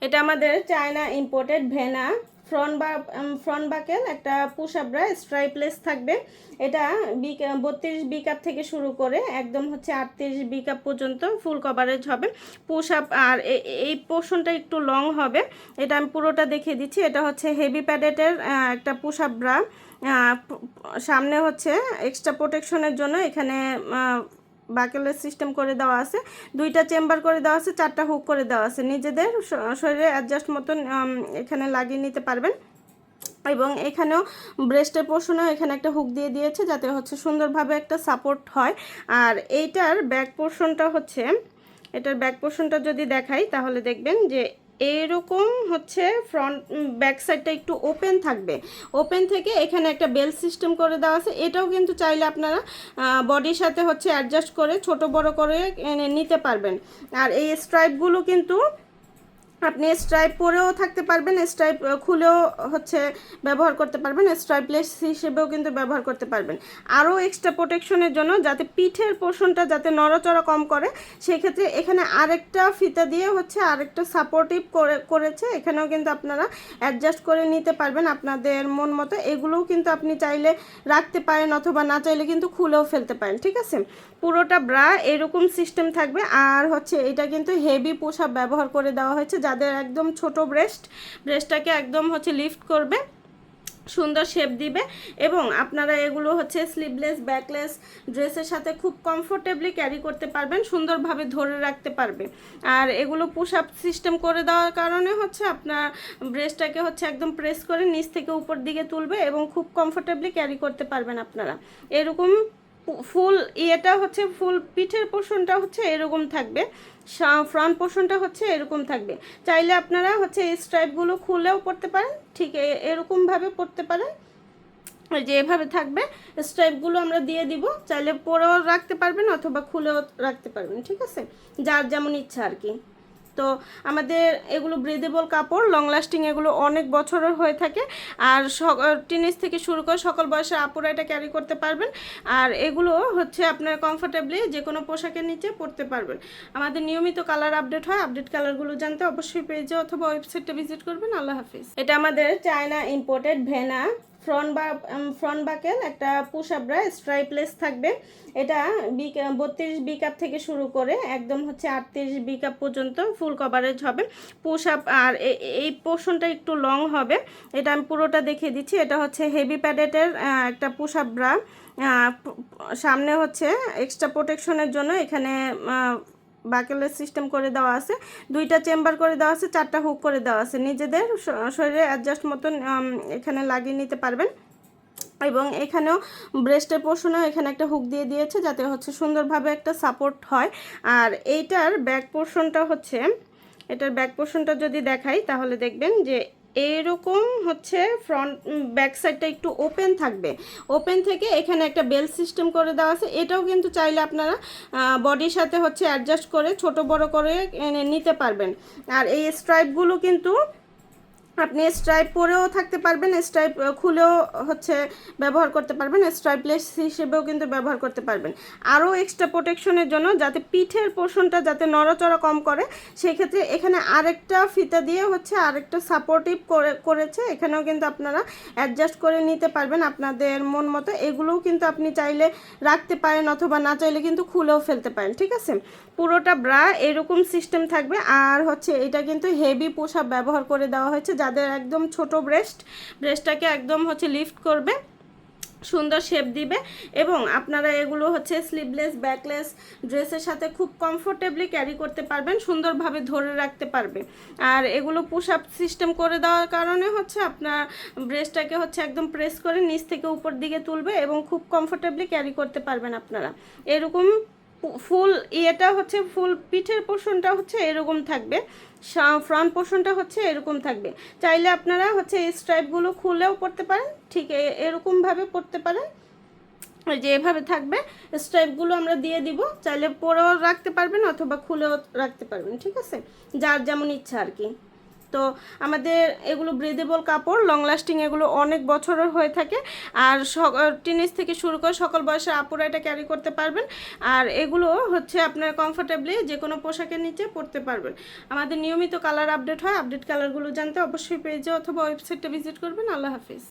এটা আমাদের China imported vena front buckle একটা পুশ আপ ব্রা স্ট্রাইপলেস থাকবে। এটা 32 বি কাপ থেকে শুরু করে একদম হচ্ছে 38 বি কাপ পর্যন্ত ফুল কভারেজ হবে পুশ আপ। আর এই পোর্শনটা একটু লং হবে। এটা আমি পুরোটা দেখিয়ে দিচ্ছি। এটা হচ্ছে হেভি প্যাডেটের একটা পুশ আপ ব্রা। সামনে হচ্ছে এক্সট্রা প্রোটেকশনের জন্য এখানে বাকেলের সিস্টেম করে দেওয়া আছে, 2টা চেম্বার করে দেওয়া আছে, 4টা হুক করে দেওয়া আছে। নিজেদের শরীরে অ্যাডজাস্ট মতন এখানে লাগিয়ে নিতে পারবেন। এবং এখানেও ব্রেস্টের পোর্শনেও এখানে একটা হুক দিয়ে দিয়েছে যাতে হচ্ছে সুন্দরভাবে একটা সাপোর্ট হয়। আর এইটার ব্যাক পোর্শনটা হচ্ছে, এটার ব্যাক পোর্শনটা যদি দেখাই তাহলে দেখবেন যে এইরকম হচ্ছে ফ্রন্ট ব্যাক সাইডটা একটু ওপেন থাকবে। ওপেন থেকে এখানে একটা বেল্ট সিস্টেম করে দেওয়া আছে। এটাও কিন্তু চাইলে আপনারা বডির সাথে হচ্ছে অ্যাডজাস্ট করে ছোট বড় করে নিতে পারবেন। আর এই স্ট্রাইপগুলো কিন্তু আপনি স্ট্রাইপ পরেও থাকতে পারবেন, স্ট্রাইপ খুলেও হচ্ছে ব্যবহার করতে পারবেন, স্ট্রাইপলেস হিসেবেও কিন্তু ব্যবহার করতে পারবেন। আরও এক্সট্রা প্রোটেকশনের জন্য যাতে পিঠের পোর্শনটা যাতে নড়াচড়া কম করে, সেই ক্ষেত্রে এখানে আরেকটা ফিতা দিয়ে হচ্ছে আরেকটা সাপোর্টিভ করেছে। এখানেও কিন্তু আপনারা অ্যাডজাস্ট করে নিতে পারবেন আপনাদের মন মতো। এগুলোও কিন্তু আপনি চাইলে রাখতে পারেন অথবা না চাইলে কিন্তু খুলেও ফেলতে পারেন। ঠিক আছে, পুরোটা ব্রা এরকম সিস্টেম থাকবে। আর হচ্ছে এটা কিন্তু হেভি পোশাক ব্যবহার করে দেওয়া হয়েছে যাদের একদম ছোট ব্রেস্টটাকে একদম হচ্ছে লিফট করবে, সুন্দর শেপ দিবে। এবং আপনারা এগুলো হচ্ছে স্লিভলেস ব্যাকলেস ড্রেসের সাথে খুব কমফোর্টেবলি ক্যারি করতে পারবেন, সুন্দরভাবে ধরে রাখতে পারবে। আর এগুলো পুশ আপ সিস্টেম করে দেওয়ার কারণে হচ্ছে আপনার ব্রেস্টটাকে হচ্ছে একদম প্রেস করে নিচ থেকে উপর দিকে তুলবে এবং খুব কমফোর্টেবলি ক্যারি করতে পারবেন আপনারা। এরকম ফুল ইয়েটা হচ্ছে ফুল পিঠের পোর্শনটা হচ্ছে এরকম থাকবে, ফ্রন্ট পোর্শনটা হচ্ছে এরকম থাকবে। চাইলে আপনারা হচ্ছে এই স্ট্রাইপগুলো খুলেও পরতে পারেন, ঠিক এরকমভাবে পরতে পারেন। যে এভাবে থাকবে স্ট্রাইপগুলো আমরা দিয়ে দিব, চাইলে পরেও রাখতে পারবেন অথবা খুলেও রাখতে পারবেন। ঠিক আছে, যার যেমন ইচ্ছা আর কি। তো আমাদের এগুলো ব্রিদেবল কাপড়, লং লাস্টিং, এগুলো অনেক বছরের হয়ে থাকে। আর টিনেজ থেকে শুরু করে সকল বয়সের আপুরা এটা ক্যারি করতে পারবেন। আর এগুলো হচ্ছে আপনার কমফোর্টেবলি যে কোনো পোশাকের নিচে পরতে পারবেন। আমাদের নিয়মিত কালার আপডেট হয়, আপডেট কালারগুলো জানতে অবশ্যই পেজে অথবা ওয়েবসাইটে ভিজিট করবেন। আল্লাহ হাফিজ। এটা আমাদের China imported vena front buckle একটা পুশ আপ ব্রা স্ট্রাইপলেস থাকবে। এটা 32 বি কাপ থেকে শুরু করে একদম হচ্ছে 38 বি কাপ পর্যন্ত ফুল কভারেজ হবে পুশ আপ। আর এই পোর্শনটা একটু লং হবে। এটা আমি পুরোটা দেখিয়ে দিচ্ছি। এটা হচ্ছে হেভি প্যাডেটের একটা পুশ আপ ব্রা। সামনে হচ্ছে এক্সট্রা প্রোটেকশনের জন্য এখানে বাকেলের সিস্টেম করে দেওয়া আছে, 2টা চেম্বার করে দেওয়া আছে, 4টা হুক করে দেওয়া আছে। নিজেদের শরীরে অ্যাডজাস্ট মতন এখানে লাগিয়ে নিতে পারবেন। এবং এখানেও ব্রেস্টের পোর্শনেও এখানে একটা হুক দিয়ে দিয়েছে যাতে হচ্ছে সুন্দরভাবে একটা সাপোর্ট হয়। আর এইটার ব্যাক পোর্শনটা হচ্ছে, এটার ব্যাক পোর্শনটা যদি দেখাই তাহলে দেখবেন যে এইরকম হচ্ছে ফ্রন্ট ব্যাক সাইডটা একটু ওপেন থাকবে। ওপেন থেকে এখানে একটা বেল্ট সিস্টেম করে দেওয়া আছে। এটাও কিন্তু চাইলে আপনারা বডির সাথে হচ্ছে অ্যাডজাস্ট করে ছোট বড় করে নিতে পারবেন। আর এই স্ট্রাইপগুলো কিন্তু আপনি স্ট্রাইপ পরেও থাকতে পারবেন, স্ট্রাইপ খুলেও হচ্ছে ব্যবহার করতে পারবেন, স্ট্রাইপলেস হিসেবেও কিন্তু ব্যবহার করতে পারবেন। আরও এক্সট্রা প্রোটেকশনের জন্য যাতে পিঠের পোর্শনটা যাতে নড়াচড়া কম করে, সেই ক্ষেত্রে এখানে আরেকটা ফিতা দিয়ে হচ্ছে আরেকটা সাপোর্টিভ করেছে। এখানেও কিন্তু আপনারা অ্যাডজাস্ট করে নিতে পারবেন আপনাদের মন মতো। এগুলোও কিন্তু আপনি চাইলে রাখতে পারেন অথবা না চাইলে কিন্তু খুলেও ফেলতে পারেন। ঠিক আছে, পুরোটা ব্রা এরকম সিস্টেম থাকবে। আর হচ্ছে এটা কিন্তু হেভি পোশাক ব্যবহার করে দেওয়া হয়েছে যাদের একদম ছোট ব্রেস্টটাকে একদম হচ্ছে লিফট করবে, সুন্দর শেপ দিবে। এবং আপনারা এগুলো হচ্ছে স্লিভলেস ব্যাকলেস ড্রেসের সাথে খুব কমফোর্টেবলি ক্যারি করতে পারবেন, সুন্দরভাবে ধরে রাখতে পারবে। আর এগুলো পুশ আপ সিস্টেম করে দেওয়ার কারণে হচ্ছে আপনার ব্রেস্টটাকে হচ্ছে একদম প্রেস করে নিচ থেকে উপর দিকে তুলবে এবং খুব কমফোর্টেবলি ক্যারি করতে পারবেন আপনারা। এরকম ফুল ইয়েটা হচ্ছে ফুল পিঠের পোর্শনটা হচ্ছে এরকম থাকবে, ফ্রন্ট পোর্শনটা হচ্ছে এরকম থাকবে। চাইলে আপনারা হচ্ছে এই স্ট্রাইপগুলো খুলেও পরতে পারেন, ঠিক এরকমভাবে পরতে পারেন। যে এভাবে থাকবে স্ট্রাইপগুলো আমরা দিয়ে দিব, চাইলে পরেও রাখতে পারবেন অথবা খুলেও রাখতে পারবেন। ঠিক আছে, যার যেমন ইচ্ছা আর কি। তো আমাদের এগুলো ব্রিদেবল কাপড়, লং লাস্টিং, এগুলো অনেক বছরের হয়ে থাকে। আর টিনেজ থেকে শুরু করে সকল বয়সের আপুরা এটা ক্যারি করতে পারবেন। আর এগুলো হচ্ছে আপনার কমফোর্টেবলি যে কোনো পোশাকের নিচে পরতে পারবেন। আমাদের নিয়মিত কালার আপডেট হয়, আপডেট কালারগুলো জানতে অবশ্যই পেজে অথবা ওয়েবসাইটটা ভিজিট করবেন। আল্লাহ হাফিজ।